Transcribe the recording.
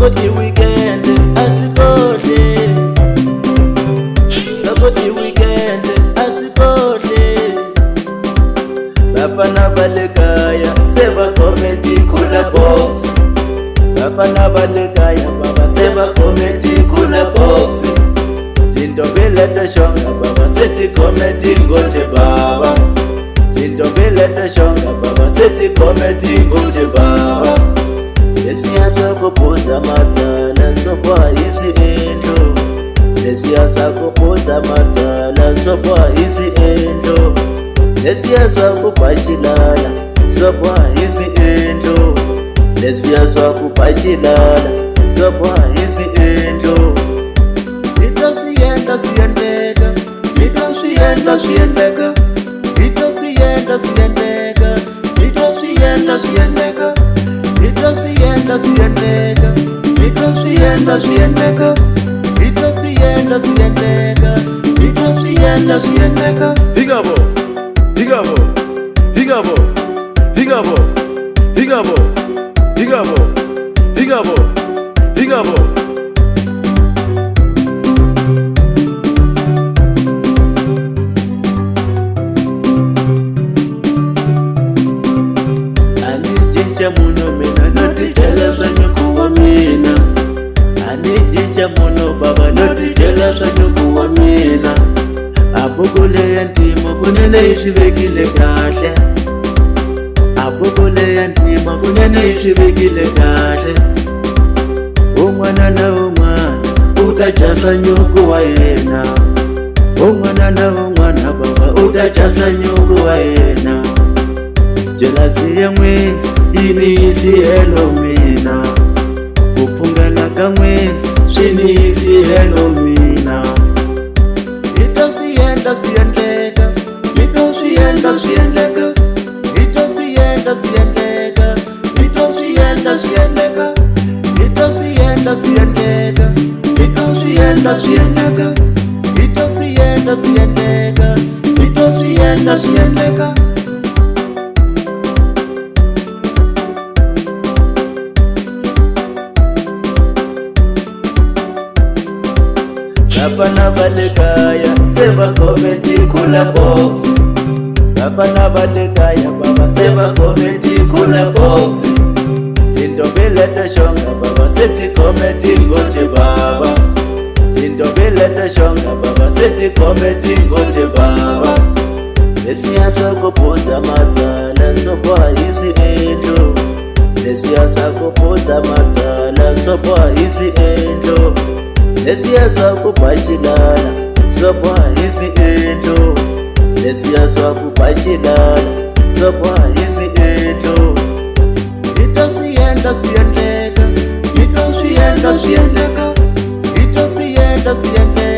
Sakoti weekend asikhohle, Sakoti weekend asikhohle. Bafana balekaya seba comedy kula box, bafana balekaya baba seba comedy kula box. Dindombele tashonga baba seti comedy ngoje baba, Dindombele tashonga baba seti comedy ngoje baba. Lesiyaza kubuza matala soba isi endo, lesiyaza kubuza matala soba isi endo, lesiyaza kubashilala soba isi endo, lesiyaza kubashilala soba isi endo. Ito siyenda siyendeka, ito siyenda siyendeka, ito siyenda siyendeka, ito siyenda siyendeka, ito siyenda siyendeka, ito siyenda siyendeka, ito siyenda siyendeka, ito siyenda siyendeka. Higabo, higabo, higabo, higabo, higabo, higabo, higabo, higabo. Anijinja muno mina notijela zanyukuwa mina, anijinja muno baba notijela zanyukuwa mina. Abukule ya ntimo kunene ishibekile kahle, abukule ya ntimo kunene ishibekile kahle. Umwana na umwana utachasa nyuku wa yena, umwana na umwana baba utachasa nyuku wa yena. Jelasi ya mweni ini isi elo mina, kupungala kamweni shini isi elo mina. Ito siyenda siyendeka, ito siyenda siyendeka, ito siyenda siyendeka, ito siyenda siyendeka, ito siyenda siyendeka, ito siyenda siyendeka, ito siyenda siyendeka, ito siyenda siyendeka. Bafana balekaya seba comedy kula box, bafana balekaya baba seba comedy kula box. Dindombele tashonga baba seti comedy ngoje baba, Dindombele tashonga baba seti comedy ngoje baba. Lesiyaza kubuza matala soba isi endo, lesiyaza kubuza matala soba isi endo, lesiyaza kubashilala soba isi endo, lesiyaza kubashilala soba isi endo. Ito siyenda siyendeka, ito siyenda siyendeka, ito siyenda siyendeka.